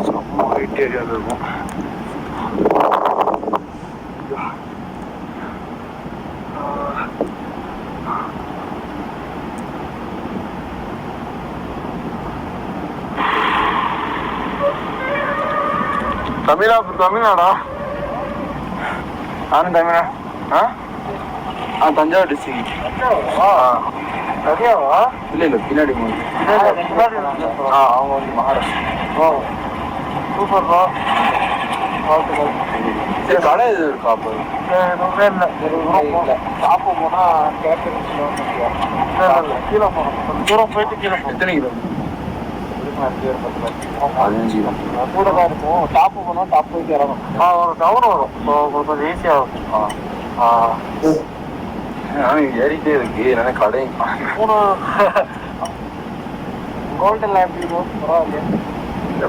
செம்ம ஹைட் ஏரியாவில் இருக்கும். தமிழ்நாடா? நானும் தமிழா. தஞ்சாவூர் டிஸ்ட்ரிக்ட். சரியாவா? இல்லை பின்னாடி அவங்க வந்து மகாராஷ்டிரா. சூப்பர்ப்பா. சரி, கடை இது இருக்கா? அப்போ இல்லை ஷாப்பு போனால் கேட்டரிங் கீழே போகணும். கொஞ்சம் தூரம் போயிட்டு கீழே போகணும். எத்தனை கிலோ? 15 கூட தான் இருக்கும். டாப்பு போனால் டாப் போயிட்டு இறங்கும். ஒரு டவுன் வரும், கொஞ்சம் ஈஸியாக இருக்கும். ஏறிட்டே இருக்கு. என்னன்னா கடை 3 கோல்டெல்லாம் எப்படி இருக்கும்? பரவாயில்லையா? இல்லை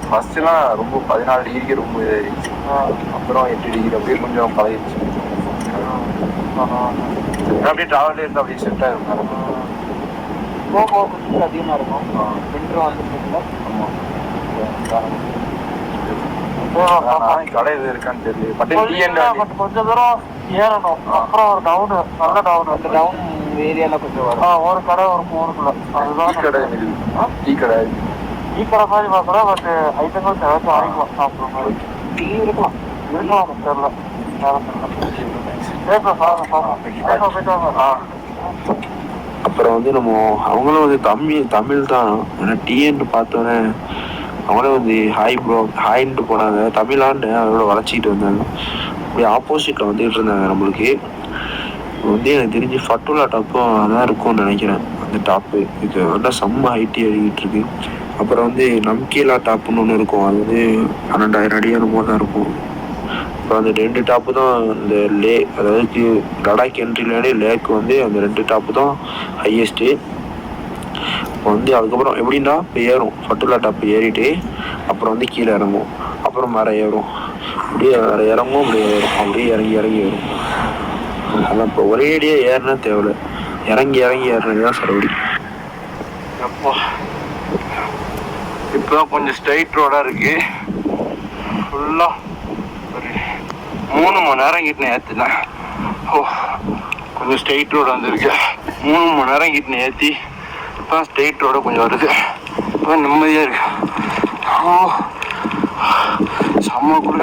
ஃபஸ்ட்டுலாம் ரொம்ப 14 டிகிரிக்கு ரொம்ப இதாகிடுச்சு. அப்புறம் 8 டிகிரி அப்படியே கொஞ்சம் பழகிடுச்சு. அப்படியே ட்ராவலே இருந்தால் அப்படியே செட் ஆகிருக்கும். போக கொஞ்சம் அதிகமாக இருக்கும். விண்டரும் வந்துருக்குங்களா? ஆமாம். கடை இது இருக்கான்னு தெரியல. பட் கொஞ்சம் தூரம் ஏறணும். அப்புறம் ஒரு டவுனு, நல்ல டவுன். அந்த டவுன் ஏரியாவில் கொஞ்சம் வரும். ஒரு கடை ஒரு 3 அதுதான் கடை. டீ கடை மாதிரி பார்க்குறோம். பட் ஐட்டங்கள் தேவைக்கு வாங்கிக்கலாம். சாப்பிட்ற மாதிரி டீ இருக்கலாம் தெரியல. அப்புறம் வந்து நம்ம அவங்களும் வந்து தமிழ் தான். ஆனால் டீன்னு பார்த்தோன்னே அவங்களே வந்து ஹாய் ப்ரோ ஹாய்ன்ட்டு போனாங்க. தமிழான்னு அவரோட வளர்ச்சிக்கிட்டு வந்தாங்க. அப்படியே ஆப்போசிட்டில் வந்துகிட்டு இருந்தாங்க நம்மளுக்கு. வந்து எனக்கு தெரிஞ்சு ஃபட்டுலா டாப்பும் அதான் இருக்கும்னு நினைக்கிறேன். அந்த டாப்பு இது நல்லா செம்ம ஹைட்டு ஏறிக்கிட்டு இருக்கு. அப்புறம் வந்து நம்கீலா டாப்புன்னு ஒன்று இருக்கும். அது வந்து 12,000 அடி என்னமோ தான் இருக்கும். அப்புறம் அந்த 2 டாப்பு தான் இந்த அதாவது லடாக் என்ட்ரிலே லேக் வந்து அந்த 2 டாப்பு தான் ஹையஸ்ட்டு. இப்போ வந்து அதுக்கப்புறம் எப்படின்னா இப்போ ஏறும் ஃபட்டுலா டாப்பு ஏறிட்டு அப்புறம் வந்து கீழே இறங்கும். அப்புறம் மேலே ஏறும். அப்படியே இறங்கும். அப்படியே ஏறும். அப்படியே இறங்கி வரும். அதான் இப்போ ஒரே அடியாக ஏறினா தேவையில்லை. இறங்கி ஏறினது தான் சரவடி. அப்போ இப்போ கொஞ்சம் ஸ்ட்ரைட் ரோடாக இருக்குது. ஃபுல்லாக ஒரு 3 மணி நேரம் கிட்ட ஏற்றுனேன். கொஞ்சம் ஸ்ட்ரைட் ரோடு வந்துருக்கு. 3 மணி நேரம் கிட்ட ஏற்றி இப்போ ஸ்ட்ரைட் ரோடு கொஞ்சம் வருது. இப்போ நிம்மதியாக இருக்கு. செம்ம கூட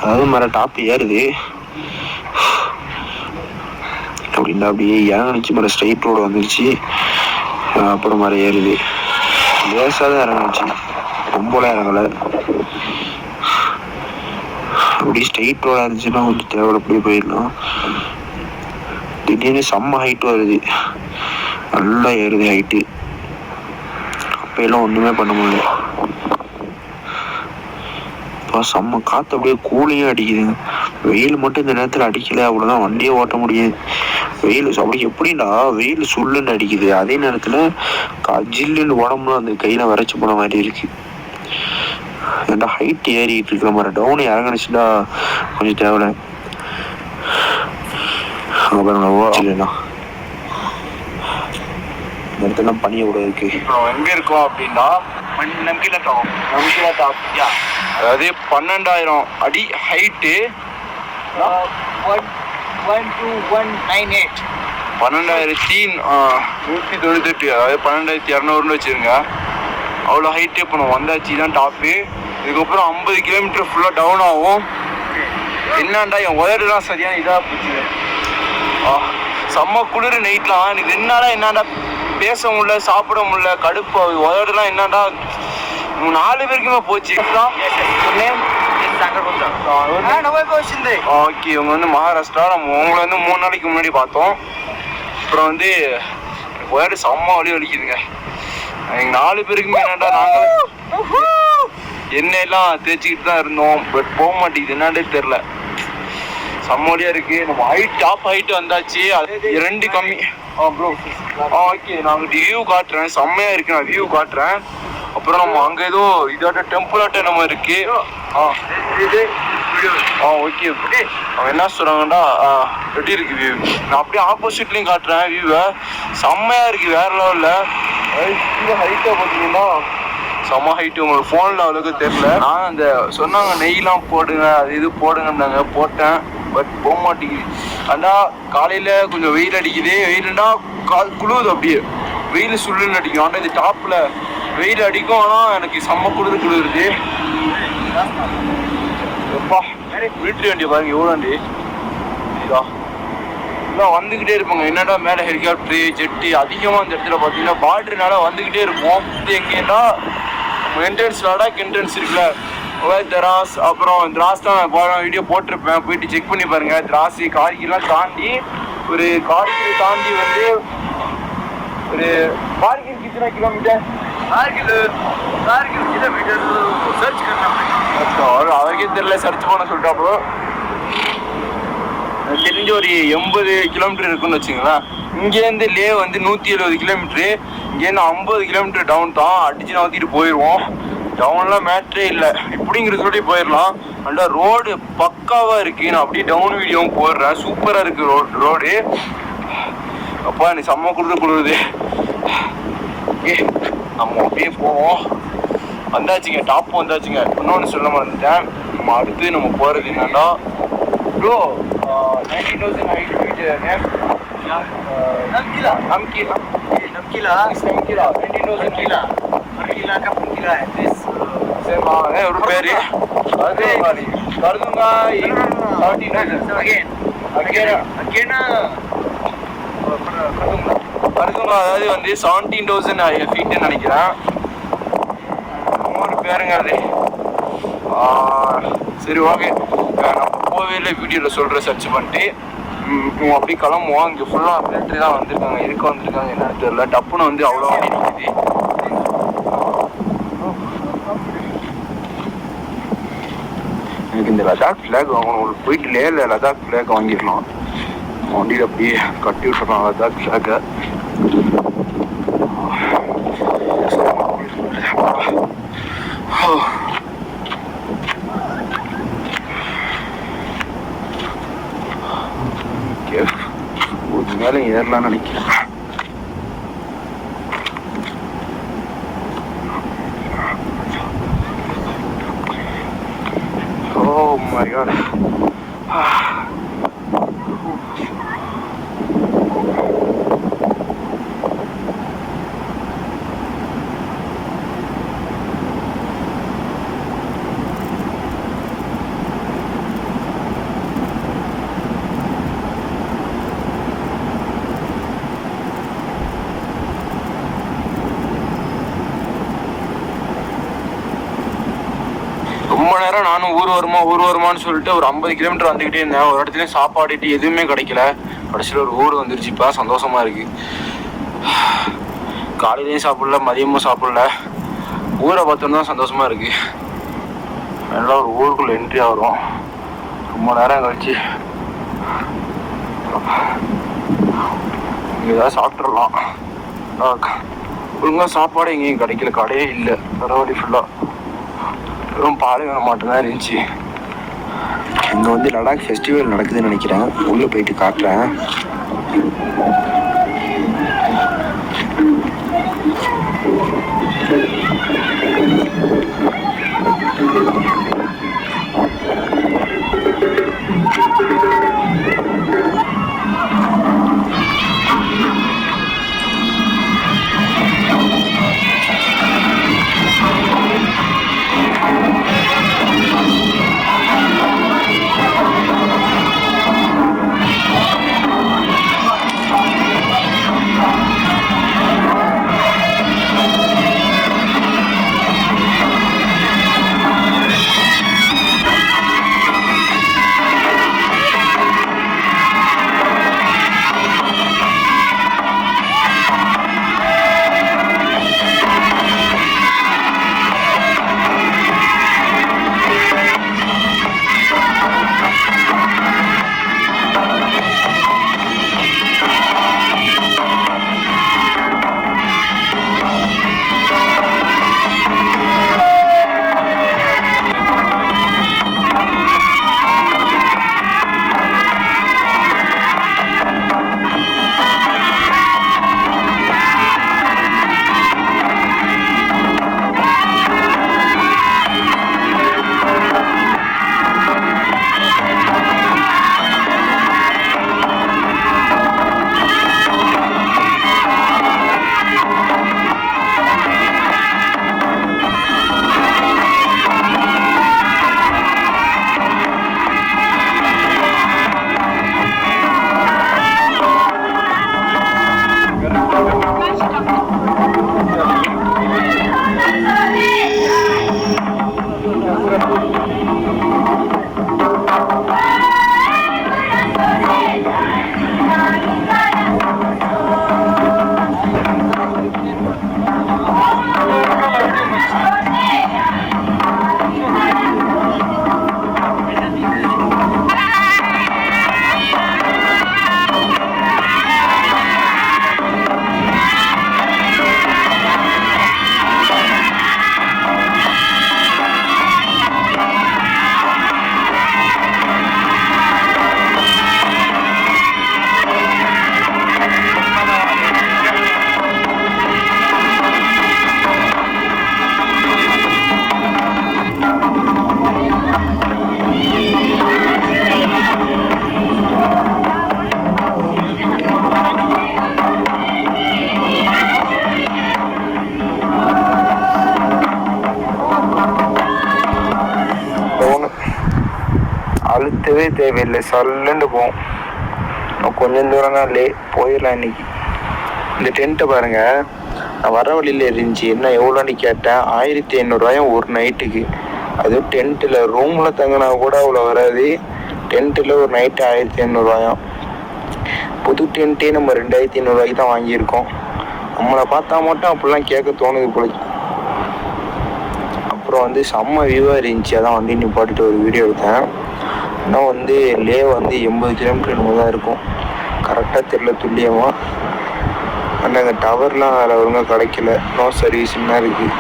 அதாவது மேலே டாப் ஏறுது அப்படின்னா அப்படியே இறங்கிச்சு. மேலே ஸ்ட்ரைட் ரோடு வந்துருச்சு. அப்புறம் மேலே ஏறுது. லேசாக தான் இறங்கிச்சு, ரொம்பலாம் இறங்கலை. அப்படியே ஸ்ட்ரைட் ரோடாக இருந்துச்சுன்னா கொஞ்சம் தேவை அப்படியே போயிடலாம். திடீர்னு செம்ம ஹைட்டு வருது. நல்லா ஏறுது ஹைட்டு. அப்போ எல்லாம் ஒன்றுமே பண்ண முடியல. செம்ம காற்று அப்படியே கூலிங்காக அடிக்குதுங்க. வெயில் மட்டும் இந்த நேரத்தில் அடிக்கலை அவ்வளோதான் வண்டியே ஓட்ட முடியாது. வெயில் அப்படி எப்படின்னா வெயில் சுள்ளுன்னு அடிக்குது. அதே நேரத்தில் ஜில்லுன்னு உடம்புல அந்த கையில் வரைச்சி போன மாதிரி இருக்கு. ஏன்டா ஹைட் ஏறிட்டு இருக்கிற மாதிரி டவுன் இறங்கினுச்சுன்னா கொஞ்சம் தேவையில்ல. அப்புறம் இல்லைண்ணா இந்த இடத்துல பனியை கூட இருக்கு. எங்கே இருக்கோம் அப்படின்னா நம்கீலா டாப். அதாவது 12,000 அடி ஹைட்டு. 12,198 12,198, அதாவது 12,200 வச்சுருங்க. அவ்வளோ ஹைட்டு இப்போ நம்ம வந்தாச்சு. தான் டாப்பு. இதுக்கப்புறம் 50 கிலோமீட்டர் ஃபுல்லாக டவுன் ஆகும். என்னண்டா என் ஒயர்லாம் சரியான இதாக போச்சு. செம்ம குளிர் நைட்லாம். எனக்கு என்னடா பேச முடியல, சாப்பிட முடியல, கடுப்பு. ஒயர்லாம் என்னடா 4 பேருக்குமே போச்சு. ஓகே, இவங்க வந்து மகாராஷ்டிரா. நம்ம உங்களை வந்து 3 நாளைக்கு முன்னாடி பார்த்தோம். அப்புறம் வந்து ஒயர் செம்ம வலிக்குதுங்க. எங்கள் 4 பேருக்குமே என்னடா நாங்கள் எண்ணெயெல்லாம் தேய்ச்சிக்கிட்டு தான் இருந்தோம். பட் போக மாட்டேங்குது, என்னடே தெரில. செம்மொழியாக இருக்குது. நம்ம டாப் ஹைட்டு வந்தாச்சு. அது 2 கம்மி. ப்ரோ ஓகே, நான் வியூ காட்டுறேன். செம்மையாக இருக்குது. நான் வியூ காட்டுறேன். அப்புறம் நம்ம அங்க ஏதோ இதாட்ட டெம்பிள் ஆட்ட நம்ம இருக்கு. ஓகே அவன் என்ன சொல்றாங்கடா எப்படி இருக்கு வியூ, நான் அப்படியே ஆப்போசிட்லயும் காட்டுறேன் வியூவை. செம்மையா இருக்கு வேற லெவல்ல. ஹைட்டா பார்த்தீங்கன்னா செம்ம ஹைட்டு, உங்களுக்கு ஃபோனில் அவ்வளோக்கு தெரியல. நான் அந்த சொன்னாங்க நெய்லாம் போடுங்க அது இது போடுங்கன்னாங்க, போட்டேன். பட் போக மாட்டேங்குது. அண்டா காலையில் கொஞ்சம் வெயில் அடிக்குது, வெயிலுண்டா கால் குளிருது, அப்படியே வெயில் சுள்ளுன்னு அடிக்கும். ஆனால் இது டாப்பில் வெயில் அடிக்கும், ஆனால் எனக்கு செம்ம குளிருது. எப்பா மிலிட்ரி வண்டி பாருங்க எவ்வளோ வண்டி இதா எல்லாம் வந்துக்கிட்டே இருப்பாங்க. என்னடா மேலே ஹெலிகாப்டரு ஜெட்டு அதிகமாக அந்த இடத்துல பார்த்தீங்கன்னா பார்டர்னால வந்துக்கிட்டே இருப்போம். இது எங்கேன்னா என்ட்ரன்ஸ் லடாக் என்ட்ரன்ஸ் இருக்குல்ல திராஸ், அப்புறம் திராஸ் தான் வீடியோ போட்டிருப்பேன், போயிட்டு செக் பண்ணி பாருங்க. திராஸு கார்கிலாம் தாண்டி ஒரு கார்கில் தாண்டி வந்து ஒரு கார்கில் கித்தனை கிலோமீட்டர் சர்ச் அவருக்கே தெரியல, சர்ச் பண்ண சொல்லிட்டாப்போ. தெரிஞ்ச ஒரு 80 கிலோமீட்டர் இருக்குன்னு வச்சுங்களேன். இங்கேருந்து லே வந்து 170 கிலோமீட்ரு, இங்கேருந்து 50 கிலோமீட்டர் டவுன் தான். அடிச்சு நவுத்திட்டு போயிடுவோம். டவுன்லாம் மேட்ரே இல்லை, இப்படிங்கிற சொல்லி போயிடலாம். நல்லா ரோடு பக்காவாக இருக்குது. நான் அப்படியே டவுன் வீடியோவும் போடுறேன். சூப்பராக இருக்குது ரோடு. அப்பா நீ செம்ம குளிருது. ஓகே நம்ம அப்படியே போவோம். வந்தாச்சுங்க, டாப்பும் வந்தாச்சுங்க. இன்னொன்று சொல்ல மறந்துட்டேன், நம்ம அடுத்து நம்ம போகிறது என்னன்னா ப்ரோ 19,000 height feet ஒரு பேரு அதாவது வந்து 17,000 feet நினைக்கிறேன். ஒரு பேருங்க அது. சரி ஓகே, நம்ம போவே இல்லை, வீடியோவில் சொல்கிறேன் சர்ச் பண்ணிட்டு அப்படி கிளம்புவோம். இங்கே ஃபுல்லாக மிலிட்ரி தான் வந்திருக்காங்க, எதுக்கு வந்திருக்காங்க என்னன்னு தெரியல. டப்புன்னு வந்து அவ்வளோ வண்டி நிற்குது. எனக்கு இந்த லடாக் ஃப்ளாக் வாங்கணும். உங்களுக்கு போயிட்டு லேல லடாக் ஃப்ளாக் வாங்கிடலாம். வண்டியில் அப்படியே கட்டி விட்டுறலாம் லடாக் ஃப்ளாகை. மேலே ஏறலாம்னு நினைக்கிறேன். Oh my god. ரொம்ப நேரம் நானும் ஊர் வருமானு சொல்லிட்டு ஒரு 50 கிலோமீட்டர் வந்துக்கிட்டே இருந்தேன். ஒரு இடத்துலையும் சாப்பாடுட்டு எதுவுமே கிடைக்கல. கடைசியில் ஒரு ஊர் வந்துருச்சுப்பா, சந்தோஷமா இருக்கு. காலையிலையும் சாப்பிடல, மதியமும் சாப்பிடல. ஊரை பார்த்தோன்னா சந்தோஷமா இருக்கு. நல்லா ஒரு ஊருக்குள்ள என்ட்ரி ஆகிறோம். ரொம்ப நேரம் கழிச்சு இங்கே ஏதாவது சாப்பிட்றலாம். ஒழுங்காக சாப்பாடு எங்கேயும் கிடைக்கல, கடையே இல்லை. பரவாயில்ல, ஃபுல்லாக வெறும் பாலைவனம் மட்டும்தான் இருந்துச்சு. இங்கே வந்து லடாக் ஃபெஸ்டிவல் நடக்குதுன்னு நினைக்கிறேன். உள்ளே போயிட்டு காட்டுறேன். அழுத்தவே தேவையில்லை, சல்லுன்னு போகும். கொஞ்சம் தூரம் தான் போயிடலாம் இன்னைக்கு. இந்த டென்ட்டை பாருங்க, நான் வர வழியில் இருந்துச்சு. என்ன எவ்வளோன்னு கேட்டேன், 1500 ஒரு நைட்டுக்கு. அதுவும் டென்ட்டில் ரூமில் தங்கினா கூட அவ்வளோ வராது, டென்ட்டில் ஒரு நைட்டு 1500. புது டென்ட்டே நம்ம 2500 தான் வாங்கியிருக்கோம். நம்மளை பார்த்தா மட்டும் அப்படிலாம் கேட்க தோணுது போல. அப்புறம் வந்து செம்ம வியூவாக இருந்துச்சு, அதான் வந்து நிப்பாட்டிட்டு ஒரு வீடியோ எடுத்தேன். ஆனால் வந்து லே வந்து 80 கிலோமீட்டர் நம்ம தான் இருக்கும், கரெக்டாக தெரியல துல்லியமாக. ஆனால் அங்கே டவர்லாம் வேறு ஒழுங்காக கிடைக்கல, நோ சர்வீஸ்னா இருக்குது.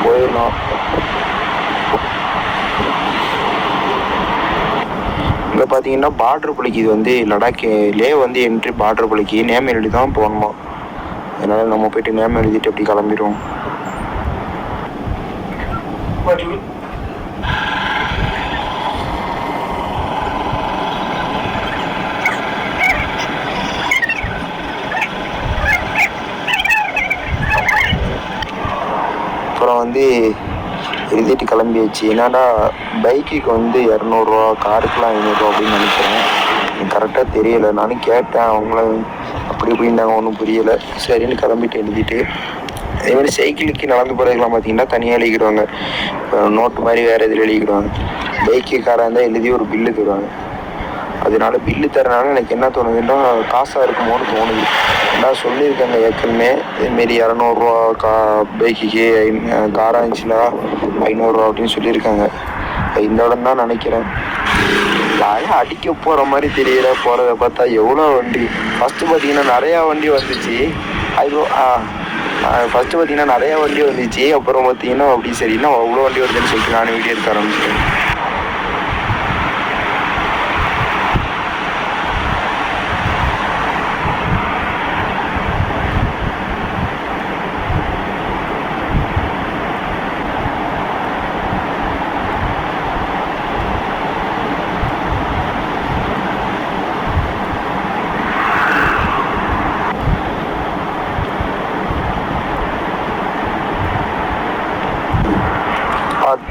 போயிடலாம். இங்கே பார்த்தீங்கன்னா பார்டர் பிள்ளைக்கு, இது வந்து லடாக் லே வந்து என்ட்ரி பார்டர் பிள்ளைக்கு நேம் எழுதி தான் போகணுமா. அதனால் நம்ம போயிட்டு நேம் எழுதிட்டு அப்படி கிளம்பிடுவோம். அப்புறம் வந்து எழுதிட்டு கிளம்பியாச்சு. என்னடா பைக்குக்கு வந்து 200 காருக்குலாம் 500 அப்படின்னு நினைக்கிறேன், கரெக்டாக தெரியலை. நானும் கேட்டேன், அவங்கள அப்படி இப்படின்னாங்க, ஒன்றும் புரியலை. சரின்னு கிளம்பிட்டு எழுதிட்டு. அதேமாதிரி சைக்கிளுக்கு நடந்து போகிறதுக்கெலாம் பார்த்தீங்கன்னா தனியாக எழுதிக்கிடுவாங்க, நோட்டு மாதிரி வேறு இதில் எழுதிக்கிடுவாங்க. பைக்கு காராக இருந்தால் எழுதி ஒரு பில்லு தருவாங்க. அதனால பில்லு தரனால எனக்கு என்ன தோணுதுன்னா காசாக இருக்குமோன்னு தோணுது. நான் சொல்லியிருக்காங்க ஏற்கனவே, இதுமாரி 200 பைக்குக்கு காராக இருந்துச்சுன்னா 500 அப்படின்னு சொல்லியிருக்காங்க. இந்த இடம் தான் நினைக்கிறேன். யாரும் அடிக்க போகிற மாதிரி தெரியல, போகிறத பார்த்தா எவ்வளோ வண்டி. ஃபஸ்ட்டு பார்த்தீங்கன்னா நிறையா வண்டி வந்துச்சு. ஃபஸ்ட்டு பார்த்தீங்கன்னா நிறையா வண்டி வந்துச்சு. அப்புறம் பார்த்தீங்கன்னா அப்படி சரின்னா அவ்வளோ வண்டி வருதுன்னு சொல்லிட்டு நான் வீடியோ எடுக்க ஆரம்பிச்சிட்டேன்.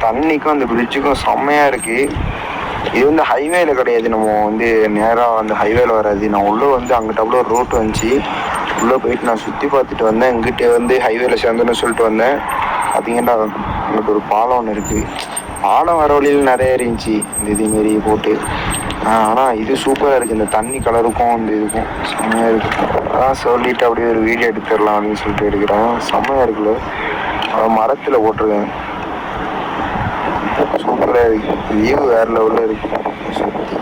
தண்ணிக்கும் அந்த பிரிட்ஜுக்கும் செம்மையாக இருக்குது. இது வந்து ஹைவேல கிடையாது, நம்ம வந்து நேராக அந்த ஹைவேல வராது. நான் உள்ளே வந்து அங்கிட்ட அவ்வளோ ரோட்டு வந்துச்சு, உள்ளே போயிட்டு நான் சுற்றி பார்த்துட்டு வந்தேன். இங்கிட்ட வந்து ஹைவேல சேர்ந்துன்னு சொல்லிட்டு வந்தேன். பார்த்தீங்கன்னா அங்கிட்ட ஒரு பாலம் ஒன்று இருக்குது. பாலம் வர வழியில் நிறைய இருந்துச்சு இந்த இதுமாரி போட்டு. ஆனால் இது சூப்பராக இருக்குது, இந்த தண்ணி கலருக்கும் இந்த இதுக்கும் செம்மையாக இருக்குது. அதான் சொல்லிவிட்டு அப்படியே ஒரு வீடியோ எடுத்துடலாம் அப்படின்னு சொல்லிட்டு எடுக்கிறேன். செம்மையாக இருக்குல்ல, மரத்தில் போட்டிருக்கேன். சூப்பராக இருக்குது, வியூ வேறு லெவலில் இருக்குது சுற்றி.